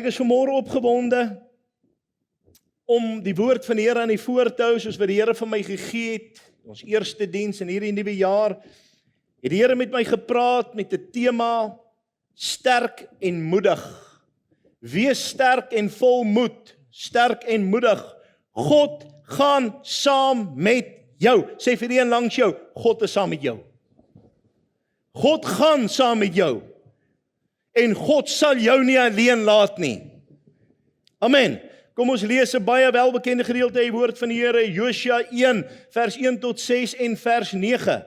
Ek is vanmôre opgewonde om die woord van die Here aan die voor te hou, soos wat die Here vir my gegee het. Ons eerste diens in hierdie nuwe jaar, het die Here met my gepraat met 'n tema, sterk en moedig. Wees sterk en vol moed, sterk en moedig. God gaan saam met jou. Sê vir die een langs jou, God is saam met jou. God gaan saam met jou. En God sal jou nie alleen laat nie. Amen. Kom ons lees 'n baie welbekende gedeelte uit die woord van die Here, Josua 1, vers 1 tot 6 en vers 9.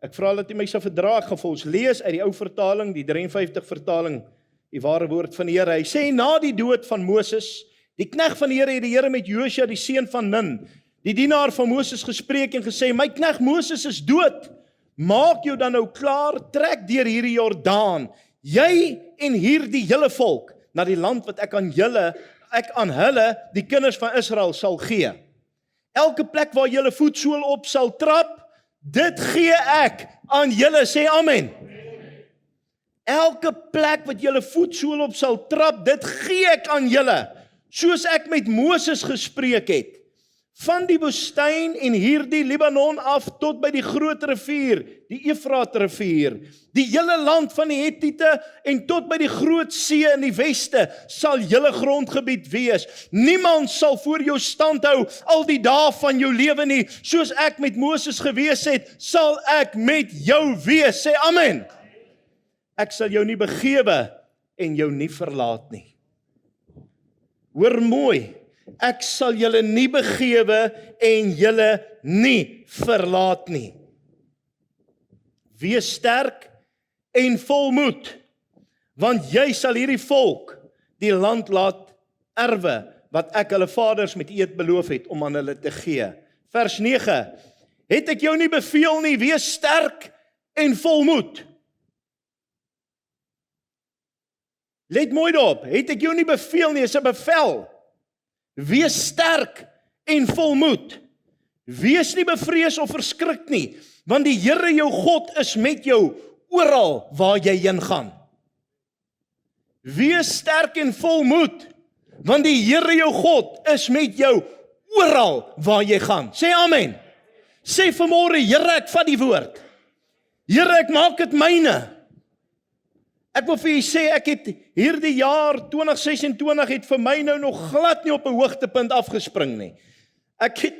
Ek vra dat jy my sal verdra, ek gaan vir ons lees uit die ou vertaling, die 53 vertaling, die ware woord van die Here. Hy sê, na die dood van Moses, die knegt van die Here, het die Here met Josua, die seun van Nun, die dienaar van Moses, gespreek en gesê, my knegt Moses is dood, maak jou dan nou klaar, trek deur hierdie Jordaan, jy en hierdie hele volk, na die land wat ek aan hulle, die kinders van Israel, sal gee. Elke plek waar julle voetsool op sal trap, dit gee ek aan julle, sê amen. Elke plek wat julle voetsool op sal trap, dit gee ek aan julle, soos ek met Moses gespreek het. Van die woestyn en hierdie Libanon af tot by die groot rivier, die Efraat rivier, die hele land van die Hettiete en tot by die groot see in die weste sal julle grondgebied wees. Niemand sal voor jou stand hou al die dae van jou lewe nie. Soos ek met Moses gewees het, sal ek met jou wees. Sê amen. Ek sal jou nie begewe en jou nie verlaat nie. Hoor mooi. Ek sal julle nie begewe en julle nie verlaat nie. Wees sterk en vol moed, want jy sal hierdie volk die land laat erwe, wat ek hulle vaders met eed beloof het om aan hulle te gee. Vers 9, het ek jou nie beveel nie, wees sterk en vol moed. Let mooi daarop, het ek jou nie beveel nie, is 'n bevel. Wees sterk en vol moed. Wees nie bevrees of verskrik nie, want die Here jou God is met jou oral waar jy heen gaan. Wees sterk en vol moed, want die Here jou God is met jou oral waar jy gaan. Sê amen. Sê vanmôre, Here, ek vat die woord. Here, ek maak dit myne. Ek wil vir julle sê, ek het hierdie jaar 2026 het vir my nou nog glad nie op 'n hoogtepunt afgespring nie. Ek het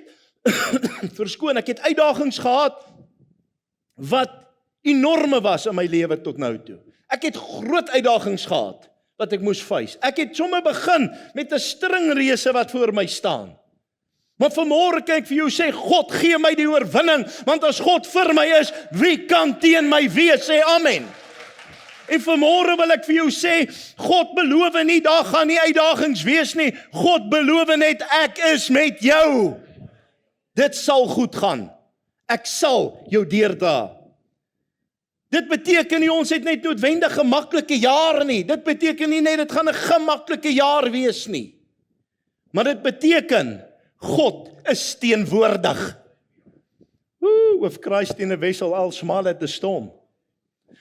verskoon, ek het uitdagings gehad wat enorme was in my lewe tot nou toe. Ek het groot uitdagings gehad wat ek moes face. Ek het sommer begin met 'n stringreuse wat voor my staan. Maar vanmôre kan ek vir jou sê, God gee my die oorwinning, want as God vir my is, wie kan teen my wees? Sê amen. En vanmôre wil ek vir jou sê, God beloof nie, daar gaan nie uitdagings wees nie. God beloof net, ek is met jou. Dit sal goed gaan. Ek sal jou deurdra. Dit beteken nie, ons het net noodwendig gemaklike jare nie. Dit beteken nie net, dit gaan 'n gemaklike jaar wees nie. Maar dit beteken, God is teenwoordig. Of Christ in 'n wessel al smal het 'n storm.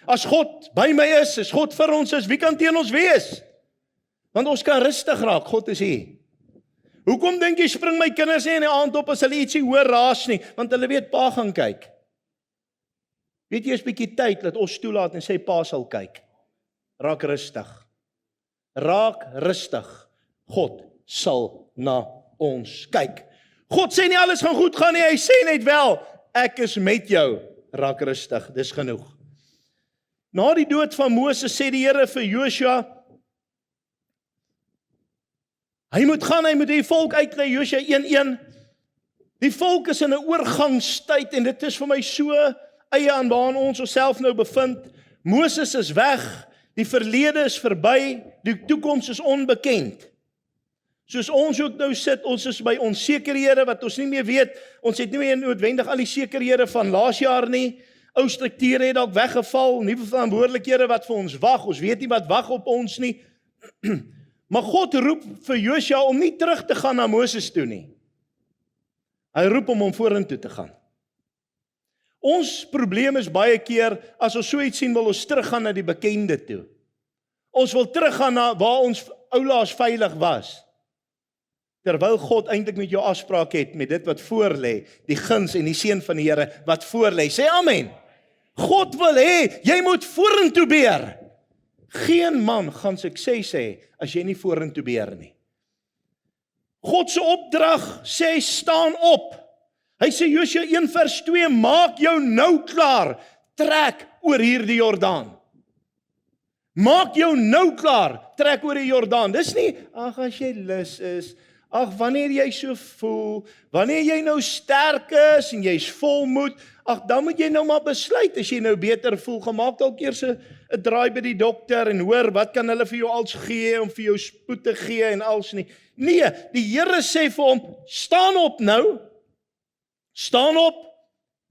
As God by my is, as God vir ons is, wie kan teen ons wees? Want ons kan rustig raak, God is hier. Hoekom dink jy spring my kinders nie in die aand op as hulle ietsie hoor raas nie? Want hulle weet pa gaan kyk. Weet jy, is bietjie tyd dat ons toelaat en sê pa sal kyk. Raak rustig. Raak rustig. God sal na ons kyk. God sê nie alles gaan goed gaan nie, hy sê net wel, ek is met jou. Raak rustig, dis genoeg. Na die dood van Moses sê die Here vir Josua, hy moet gaan, hy moet die volk uitlei, Josua 1:1. Die volk is in 'n oorgangstyd en dit is vir my so eie aan waar ons onsself nou bevind. Moses is weg, die verlede is verby, die toekoms is onbekend. Soos ons ook nou sit, ons is by onsekerhede wat ons nie meer weet, ons het nie meer noodwendig al die sekerhede van laas jaar nie. Ou strukture het dalk weggeval, nuwe verantwoordelikhede wat vir ons wag, ons weet nie wat wag op ons nie. Maar God roep vir Josua om nie terug te gaan na Moses toe nie. Hy roep hom vorentoe te gaan. Ons probleem is baie keer, as ons so iets sien, wil ons teruggaan na die bekende toe. Ons wil teruggaan na waar ons oulaas veilig was, terwyl God eintlik met jou afspraak het met dit wat voor lê, die guns en die seën van die Here wat voor lê. Sê amen. God wil hê jy moet vorentoe beer. Geen man gaan sukses hê as jy nie vorentoe beer nie. God se opdrag sê staan op. Hy sê Josua 1:2, maak jou nou klaar, trek oor hierdie Jordaan. Maak jou nou klaar, trek oor die Jordaan. Dis nie, ag as jy lus is, ag wanneer jy so voel, wanneer jy nou sterk is en jy's volmoed, ag dan moet jy nou maar besluit as jy nou beter voel, gemaak dalk eers 'n draai by die dokter en hoor wat kan hulle vir jou als gee om vir jou spoed te gee en als nie. Nee, die Here sê vir hom, staan op nou. Staan op,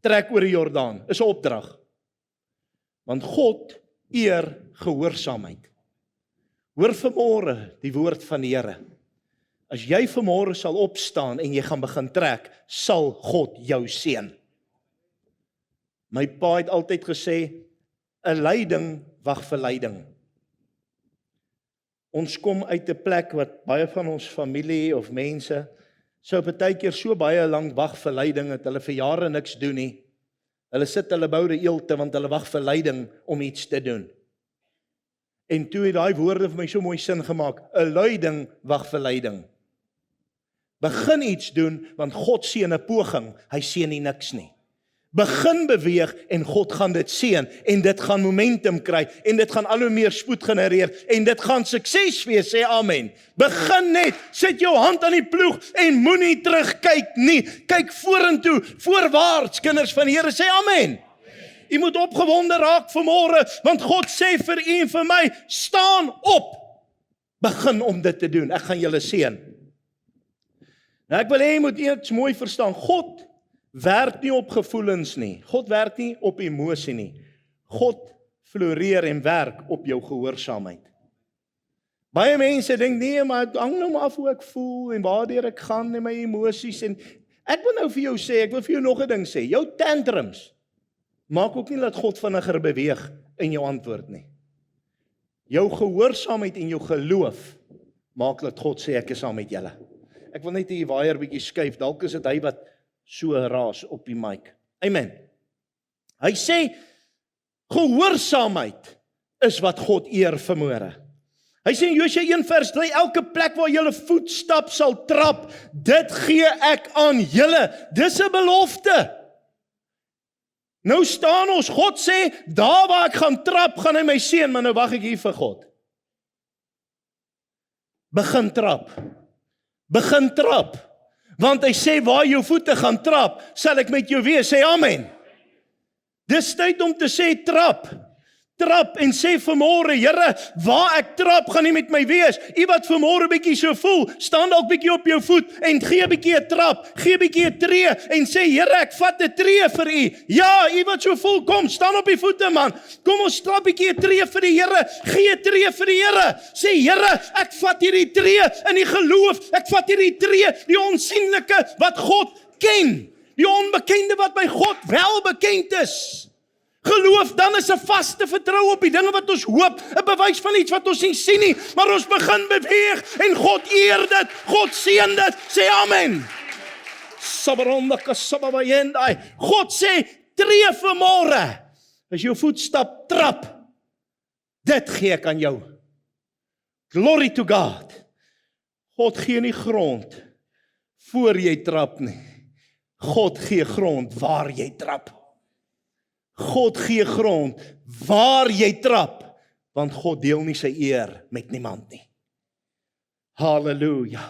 trek oor die Jordaan. Is 'n opdrag. Want God eer gehoorsaamheid. Hoor vanmôre die woord van die Here. As jy vanmôre sal opstaan en jy gaan begin trek, sal God jou seën. My pa het altyd gesê, 'n leiding wag vir leiding. Ons kom uit 'n plek wat baie van ons familie of mense sou partykeer so baie lank wag vir leiding dat hulle vir jare niks doen nie. Hulle sit hulle boude eelte want hulle wag vir leiding om iets te doen. En toe het daai woorde vir my so mooi sin gemaak. 'n Leiding wag vir leiding. Begin iets doen want God seën 'n poging, hy seën nie niks nie. Begin beweeg en God gaan dit seën en dit gaan momentum kry en dit gaan al hoe meer spoed genereer en dit gaan sukses wees, sê amen. Begin net, sit jou hand aan die ploeg en moenie terugkyk nie. Kyk vorentoe, voorwaarts, kinders van die Here, sê amen. U moet opgewonde raak vanmôre want God sê vir u en vir my, staan op. Begin om dit te doen. Ek gaan julle seën. Nou ek wil hê jy moet iets mooi verstaan. God werk nie op gevoelens nie. God werk nie op emosie nie. God floreer en werk op jou gehoorsaamheid. Baie mense dink nee, maar hang nou maar af hoe ek voel en waartoe ek gaan en my emosies en ek wil nou vir jou sê, ek wil vir jou nog 'n ding sê. Jou tantrums maak ook nie dat God vinniger beweeg in jou antwoord nie. Jou gehoorsaamheid en jou geloof maak dat God sê ek is saam met julle. Ek wil net hier waier bietjie skuif. Dalk is dit hy wat so raas op die mic. Amen. Hy sê, gehoorsaamheid is wat God eer vanmôre. Hy sê in Josua 1:3, elke plek waar julle voetstap sal trap, dit gee ek aan julle. Dis 'n belofte. Nou staan ons, God sê, daar waar ek gaan trap, gaan hy my seën, maar nou wag ek hier vir God. Begin trap. Begin trap. Want hy sê, waar jou voete gaan trap, sal ek met jou wees, sê amen. Dis tyd om te sê, trap. Trap en sê vanmôre, Here, waar ek trap, gaan nie met my wees. U wat vanmôre bietjie so voel, staan dalk bietjie op jou voet en gee bietjie 'n trap, gee bietjie 'n tree en sê, Here, ek vat 'n tree vir u. Ja, u wat so voel, kom, staan op die voete man. Kom ons trap bietjie 'n tree vir die Here. Gee 'n tree vir die Here. Sê, Here, ek vat hierdie tree in die geloof. Ek vat hierdie tree, die onsigbare wat God ken. Die onbekende wat by God wel bekend is. Geloof dan is 'n vaste vertroue op die dinge wat ons hoop, 'n bewys van iets wat ons nie sien nie, maar ons begin beweeg en God eer dit, God seën dit, sê amen. God sê, tree vanmôre, as jou voetstap trap, dit gee ek aan jou. Glory to God. God gee nie grond voor jy trap nie. God gee grond waar jy trap. God gee grond waar jy trap, want God deel nie sy eer met niemand nie. Halleluja.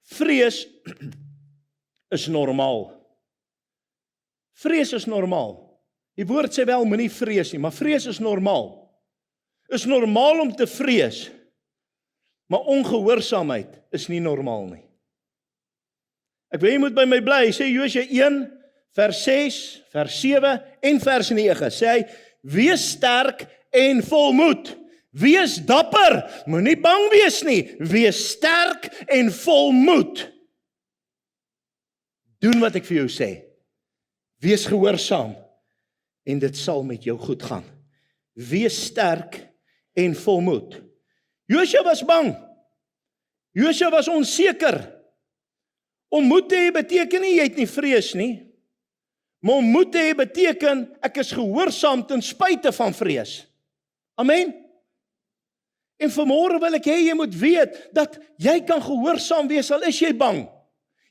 Vrees is normaal. Vrees is normaal. Die woord sê wel, moenie vrees nie, maar vrees is normaal. Is normaal om te vrees, maar ongehoorsaamheid is nie normaal nie. Ek wil jy moet by my bly, sê Josua 1, vers 6, vers 7 en vers 9, sê hy, wees sterk en volmoed, wees dapper, moenie bang wees nie, wees sterk en volmoed. Doen wat ek vir jou sê, wees gehoorsaam, en dit sal met jou goed gaan. Wees sterk en volmoed. Josua was bang. Josua was onseker. Om moed te hê beteken nie, jy het nie vrees nie. Maar om moed te hê beteken, ek is gehoorsaam ten spyte van vrees. Amen. En vanmôre wil ek hê jy moet weet, dat jy kan gehoorsaam wees, al is jy bang.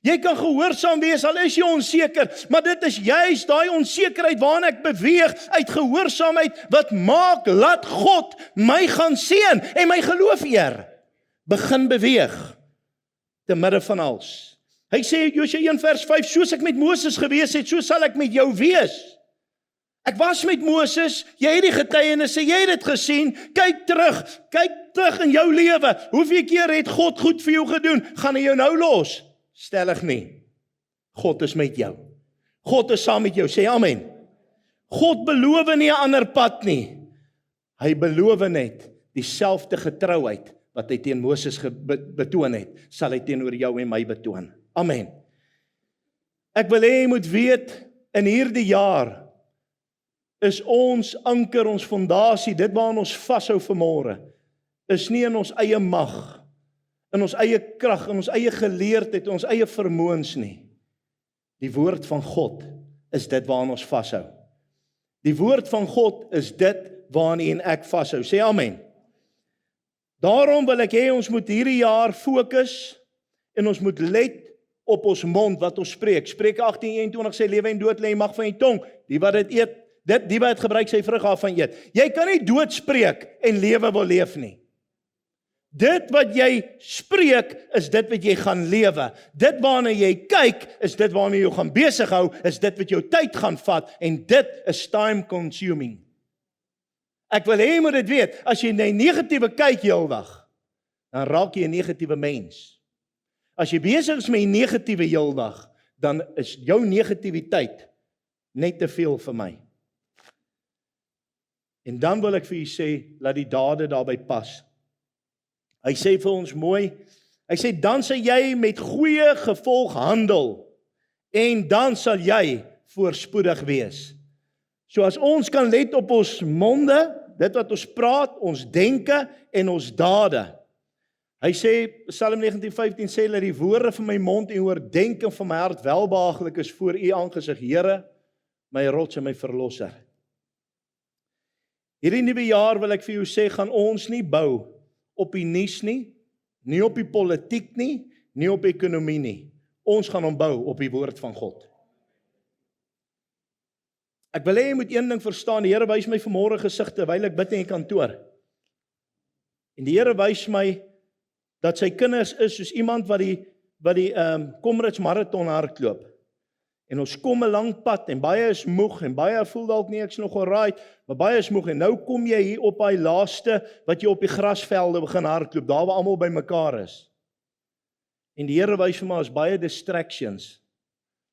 Jy kan gehoorsaam wees, al is jy onseker, maar dit is juist daai onsekerheid waarna ek beweeg, uit gehoorsaamheid, wat maak, laat God my gaan seën, en my geloof eer, begin beweeg, te midde van alles. Hy sê, Josua 1 vers 5, soos ek met Moses gewees het, so sal ek met jou wees. Ek was met Moses, jy het die getuienisse, jy het dit gesien, kyk terug in jou lewe, hoeveel keer het God goed vir jou gedoen, gaan hy jou nou los? Stellig nie. God is met jou. God is saam met jou, sê amen. God beloof nie 'n ander pad nie. Hy beloof net dieselfde getrouheid wat hy teen Moses betoon het, sal hy teenoor jou en my betoon. Amen. Ek wil hê jy moet weet, in hierdie jaar is ons anker, ons fondasie, dit waaraan ons vashou vanmôre, is nie in ons eie mag, in ons eie krag, in ons eie geleerdheid, in ons eie vermoëns nie. Die woord van God is dit waaraan ons vashou. Die woord van God is dit waaraan en ek vashou. Sê amen. Daarom wil ek hê ons moet hierdie jaar fokus en ons moet let op ons mond wat ons spreek. Spreuke 18:21 sê lewe en dood lê in die mag van die tong. Die wat dit eet, die wat dit gebruik sy vrug daarvan eet. Jy kan nie dood spreek en lewe wil leef nie. Dit wat jy spreek, is dit wat jy gaan lewe. Dit waarna jy kyk, is dit waarna jy gaan besig hou, is dit wat jou tyd gaan vat, en dit is time consuming. Ek wil hê jy moet dit weet, as jy na negatiewe kyk heeldag, dan raak jy 'n negatiewe mens. As jy besig is met die negatiewe heeldag, dan is jou negativiteit net te veel vir my. En dan wil ek vir julle sê, laat die dade daarby pas. Hy sê vir ons mooi, hy sê, dan sal jy met goeie gevolg handel, en dan sal jy voorspoedig wees. So as ons kan let op ons monde, dit wat ons praat, ons denke en ons dade. Hy sê, Psalm 19:15 sê, dat die woorde van my mond en oordeenking van my hart welbehaaglik is voor u aangesig, Here, my rots en my verlosser. Hierdie nuwe jaar wil ek vir jou sê, gaan ons nie bou op die nuus nie, nie op die politiek nie op ekonomie nie. Ons gaan hom bou op die woord van God. Ek wil hê jy moet een ding verstaan, die Here wys my vanmôre gesig terwyl ek bid in die kantoor. En die Here wys my dat sy kinders is soos iemand wat die Comrades Marathon hardloop. En ons kom 'n lang pad en baie is moeg en baie voel dalk nie ek's nog alright, maar baie is moeg en nou kom jy hier op daai laaste wat jy op die grasvelde begin hardloop, daar waar almal bymekaar is. En die Here wys vir my as baie distractions,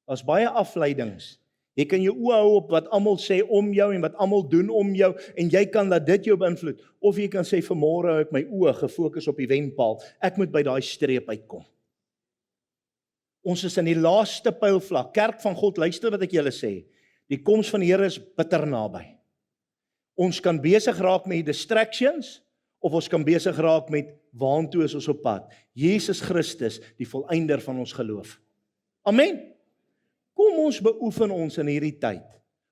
as baie afleidings. Jy kan jou oë hou op wat almal sê om jou en wat almal doen om jou en jy kan laat dit jou beïnvloed, of jy kan sê vanmôre hou ek my oë gefokus op die wenpaal. Ek moet by daai streep uitkom. Ons is in die laaste pylvlak. Kerk van God, luister wat ek julle sê. Die koms van die Here is bitter naby. Ons kan besig raak met die distractions, of ons kan besig raak met waantoe is ons op pad. Jesus Christus, die volëinder van ons geloof. Amen. Kom ons beoefen ons in hierdie tyd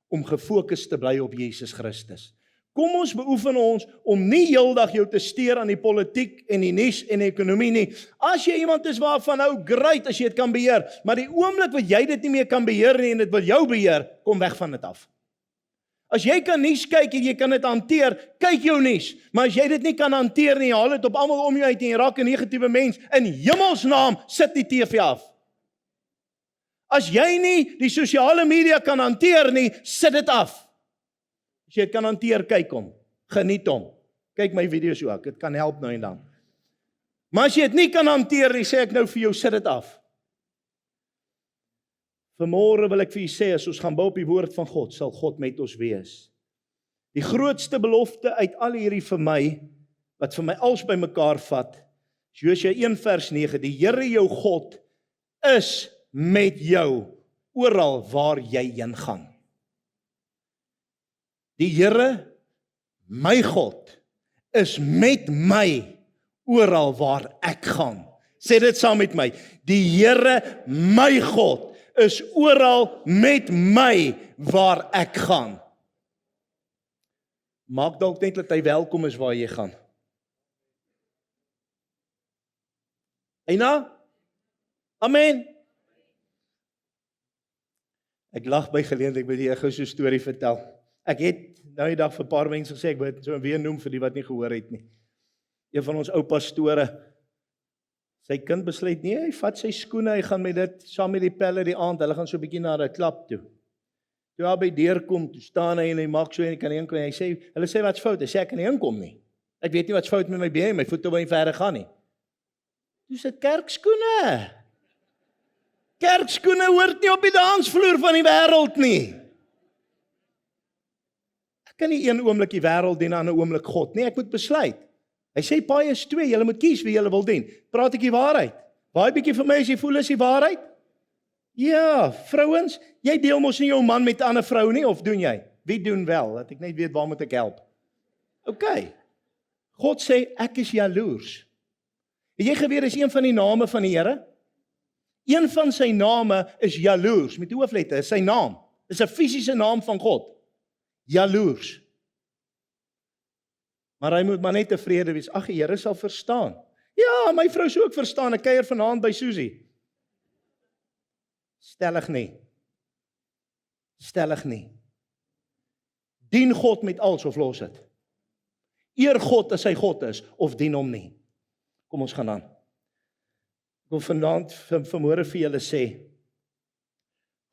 om gefokus te bly op Jesus Christus. Kom ons beoefen ons om nie heeldag jou te steur aan die politiek en die nuus en die ekonomie nie. As jy iemand is waarvan nou great as jy dit kan beheer, maar die oomblik wat jy dit nie meer kan beheer nie en dit wil jou beheer, kom weg van dit af. As jy kan nuus kyk en jy kan dit hanteer, kyk jou nuus. Maar as jy dit nie kan hanteer nie, haal dit op almal om jou uit en jy raak 'n negatiewe mens, in hemelsnaam sit die TV af. As jy nie die sosiale media kan hanteer nie, sit dit af. As jy dit kan hanteer, kyk hom, geniet hom. Kyk my video's ook, dit kan help nou en dan. Maar as jy dit nie kan hanteer nie, sê ek nou vir jou, sit dit af. Vanmôre wil ek vir julle sê, as ons gaan bou op die woord van God, sal God met ons wees. Die grootste belofte uit al hierdie vir my, wat vir my als by mekaar vat, Josua 1 vers 9, die Here jou God is met jou, oral waar jy heen gaan. Die Here, my God, is met my, oral waar ek gaan. Sê dit saam met my. Die Here, my God, is oral met my waar ek gaan. Maak dalk net dat hy welkom is waar jy gaan. Eina? Amen. Ek lag by geleentheid, ek wil jy gou so 'n storie vertel. Ek het nou die dag vir 'n paar mense gesê, ek wil dit so weer noem vir die wat nie gehoor het nie. Een van ons ou pastore, sy kind besluit nie, hy vat sy skoene, hy gaan met dit saam met die pelle die aand, hulle gaan so 'n bietjie na 'n klap toe. Toe hy by deur kom, toe staan hy en hy maak so en hy kan nie inkom nie. Hy sê, hulle sê wat's fout? Hy sê ek kan nie inkom nie. Ek weet nie wat's fout met my been, my voete wil nie verder gaan nie. Dis dit kerkskoene. Kerkskoene hoort nie op die dansvloer van die wêreld nie. Ek kan nie een oomblik die wêreld dien aan 'n oomblik God nie. Ek moet besluit. Hy sê paai is twee, julle moet kies wie julle wil dien. Praat ek die waarheid? Baie bietjie vir my as jy voel is die waarheid? Ja, vrouens, jy deel mos nie jou man met 'n ander vrou nie, of doen jy? Wie doen wel? Dat ek net weet waar moet ek help. OK. God sê ek is jaloers. Het jy geweet is een van die name van die Here? Een van sy name is jaloers, met hoofletter, is sy naam. Is 'n fisiese naam van God. Jaloers. Maar hy moet maar net tevrede wees. Ag, die Here sal verstaan. Ja, my vrou sou ook verstaan. Ek kuier vanaand by Susie. Stellig nie. Stellig nie. Dien God met alles of los dit. Eer God as hy God is, of dien hom nie. Kom ons gaan aan. Ek wil vanaand vanmôre vir julle sê,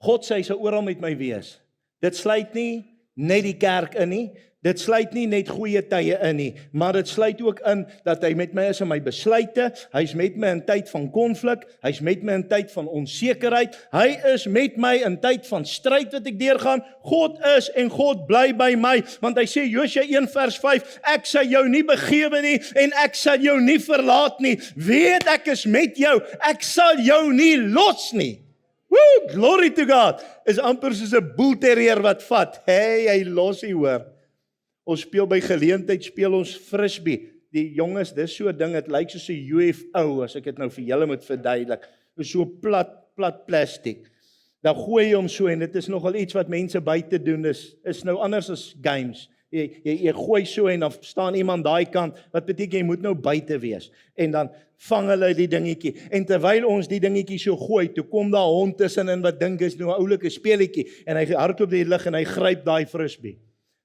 God sê hy sal oral met my wees. Dit sluit nie net die kerk in nie, dit sluit nie net goeie tye in nie, maar dit sluit ook in dat hy met my is in my besluite, hy's met my in tyd van konflik, hy's met my in tyd van onsekerheid, hy is met my in tyd van stryd wat ek deurgaan. God is en God bly by my, want hy sê Josua 1:5, ek sal jou nie begewe nie en ek sal jou nie verlaat nie. Weet ek is met jou, ek sal jou nie los nie. Woo, glory to God. Is amper soos 'n boelterrier wat vat. Hey, hy los hy hoor. Ons speel by geleentheid, speel ons frisbee. Die jonges, dis so 'n ding, dit lyk soos 'n UFO, as ek dit nou vir julle moet verduidelik. Dis so plat plastic. Dan gooi jy hom so en dit is nogal iets wat mense buite doen, is nou anders as games. Jy gooi so en dan staan iemand daai kant, wat beteken jy moet nou buite wees. En dan vang hulle die dingetjie. En terwyl ons die dingetjie so gooi, toe kom daar 'n hond tussenin wat dink is nou 'n oulike speletjie en hy hardloop die lug en hy gryp daai frisbee.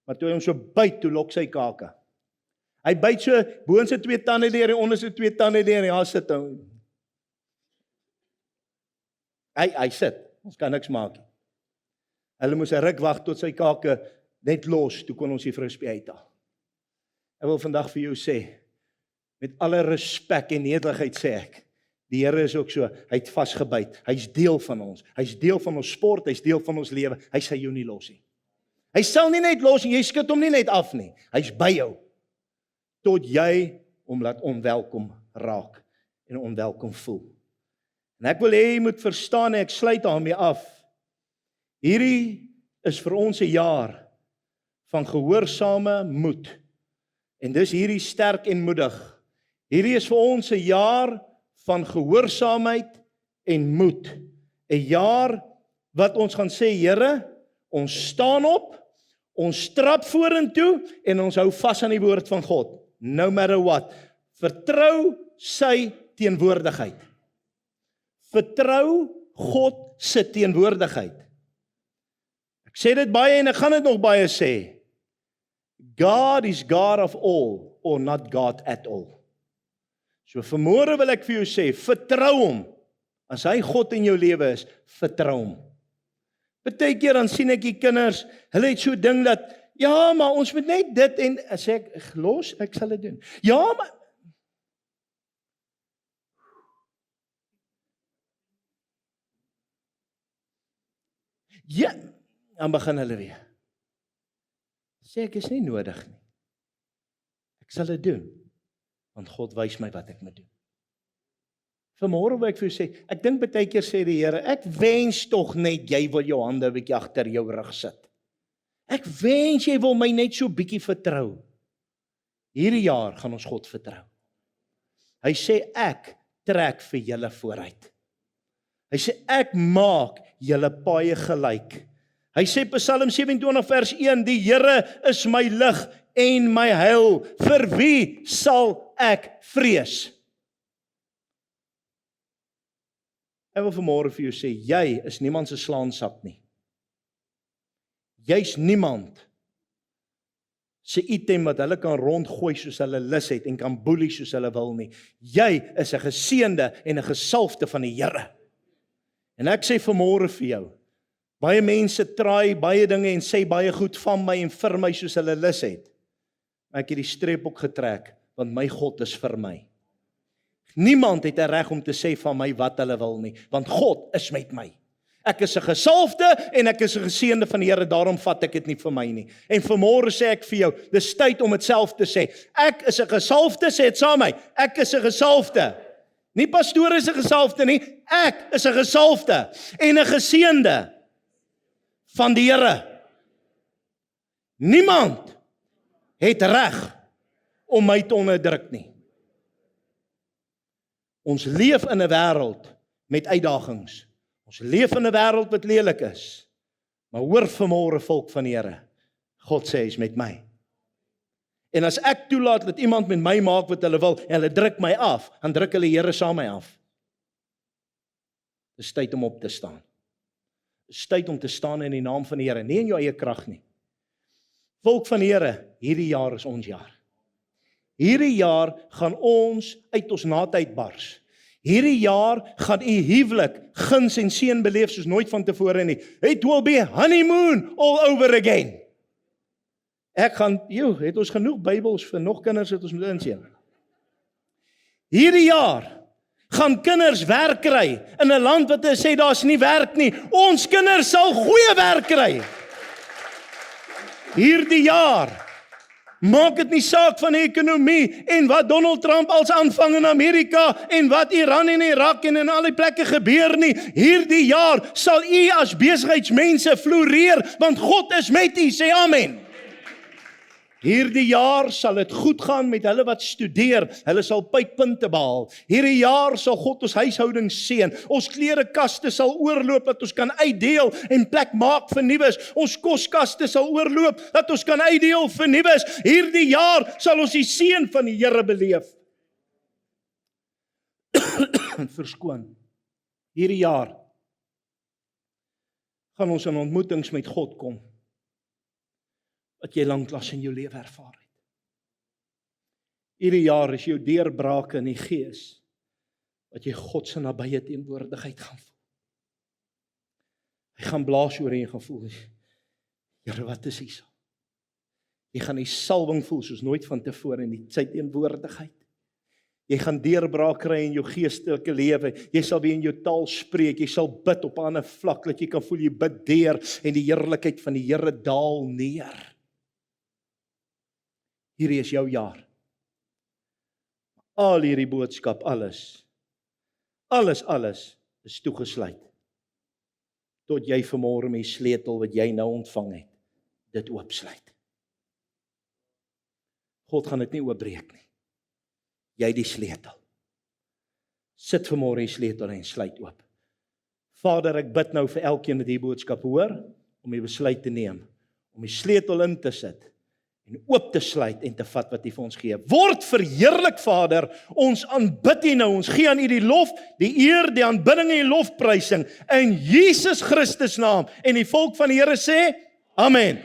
Maar toe hy hom so byt, toe lok sy kake. Hy byt so boonste 2 tande deur en onderste 2 tande deur en ja, sit hom. Hy sit. Ons kan niks maak nie. Hulle moes 'n ruk wag tot sy kake net los, toe kon ons die frisbee uithaal. Ek wil vandag vir jou sê, met alle respek en nederigheid sê ek, die Here is ook so, hy het vasgebyt, hy's deel van ons, hy's deel van ons sport, hy's deel van ons lewe, hy sal jou nie los nie. Hy sal nie net los nie, jy skud hom nie net af nie, hy's by jou, tot jy hom laat onwelkom raak, en onwelkom voel. En ek wil hê jy moet verstaan, en ek sluit daarmee af, hierdie is vir ons 'n jaar, van gehoorsame moed. En dis hierdie sterk en moedig. Hierdie is vir ons 'n jaar van gehoorsaamheid en moed. 'n Jaar wat ons gaan sê, Here, ons staan op, ons trap vorentoe en ons hou vas aan die woord van God. No matter what. Vertrou sy teenwoordigheid. Vertrou God se teenwoordigheid. Ek sê dit baie en ek gaan dit nog baie sê. God is God of all, or not God at all. So vanmôre wil ek vir jou sê, vertrou hom. As hy God in jou lewe is, vertrou hom. Partykeer dan sien ek die kinders, hulle het so 'n ding dat, ja, maar ons moet net dit en sê ek los, ek sal dit doen. Ja, maar ja, dan begin hulle weer. Sê ek is nie nodig nie. Ek sal dit doen, want God wys my wat ek moet doen. Vanmôre wil ek vir jou sê, ek dink baie keer sê die Here, ek wens tog net jy wil jou hande 'n bietjie agter jou rug sit. Ek wens jy wil my net so bietjie vertrou. Hierdie jaar gaan ons God vertrou. Hy sê ek trek vir julle vooruit. Hy sê ek maak julle paaie gelyk. Hy sê Psalm 27 vers 1, die Here is my lig en my heil, vir wie sal ek vrees? Ek wil vanmôre vir jou sê, jy is niemand se slaansak nie. Jy's niemand se item wat hulle kan rondgooi soos hulle lus het en kan boelie soos hulle wil nie. Jy is 'n geseënde en 'n gesalfde van die Here. En ek sê vanmôre vir jou, baie mense traai baie dinge en sê baie goed van my en vir my soos hulle lus het. Maar ek het die streep ook getrek, want my God is vir my. Niemand het 'n reg om te sê van my wat hulle wil nie, want God is met my. Ek is 'n gesalfde en ek is 'n geseënde van die Here, daarom vat ek dit nie vir my nie. En vanmôre sê ek vir jou, dis tyd om dit self te sê. Ek is 'n gesalfde, sê dit saam met my. Ek is 'n gesalfde. Nie pastoor is 'n gesalfde nie, ek is 'n gesalfde en 'n geseënde van die Here. Niemand het reg om my te onderdruk nie. Ons leef in 'n wêreld met uitdagings. Ons leef in 'n wêreld wat lelik is. Maar hoor vanmôre volk van die Here, God sê hy is met my. En as ek toelaat dat iemand met my maak wat hulle wil en hulle druk my af, dan druk hulle Here saam my af. Dis tyd om op te staan. Dis tyd om te staan in die naam van die Here, nie in jou eie krag nie. Volk van die Here, hierdie jaar is ons jaar. Hierdie jaar gaan ons uit ons naad uitbars. Hierdie jaar gaan u huwelik guns en seën beleef soos nooit vantevore nie. It will be honeymoon all over again. Ek gaan, het ons genoeg Bybels vir nog kinders wat ons moet insien. Hierdie jaar gaan kinders werk kry in 'n land wat sê daar's nie werk nie. Ons kinders sal goeie werk kry. Hierdie jaar maak dit nie saak van die ekonomie en wat Donald Trump als aanvang in Amerika en wat Iran en Irak en in al die plekke gebeur nie. Hierdie jaar sal u as besigheidsmense floreer, want God is met u, sê amen. Hierdie jaar sal dit goed gaan met hulle wat studeer, hulle sal puitpunte behaal. Hierdie jaar sal God ons huishouding seën. Ons klerekaste sal oorloop dat ons kan uitdeel en plek maak vir nuus. Ons koskaste sal oorloop dat ons kan uitdeel vir nuus. Hierdie jaar sal ons die seën van die Here beleef. Verskoon. Hierdie jaar gaan ons in ontmoetings met God kom wat jy lanklaas in jou lewe ervaar het. Hierdie jaar is jou deurbrake in die gees, wat jy God se nabye teenwoordigheid gaan voel. Hy gaan blaas oor en jy gaan voel, Here, wat is hier? Jy gaan die salwing voel soos nooit vantevore in sy teenwoordigheid. Jy gaan deurbraak kry in jou geestelike lewe. Jy sal weer in jou taal spreek. Jy sal bid op 'n ander vlak, dat jy kan voel jy bid deur en die heerlikheid van die Here daal neer. Hierdie is jou jaar. Al hierdie boodskap, alles is toegesluit. Tot jy vanmôre met die sleutel wat jy nou ontvang het, dit oopsluit. God gaan dit nie oopbreek nie. Jy die sleutel. Sit vanmôre die sleutel en sluit oop. Vader, ek bid nou vir elkeen wat die boodskap hoor, om die besluit te neem, om die sleutel in te sit, en oop te sluit en te vat wat U vir ons gee. Word verheerlik, Vader, ons aanbid U nou, ons gee aan U die lof, die eer, die aanbidding en die lofprysing, in Jesus Christus naam, en die volk van die Here sê, Amen.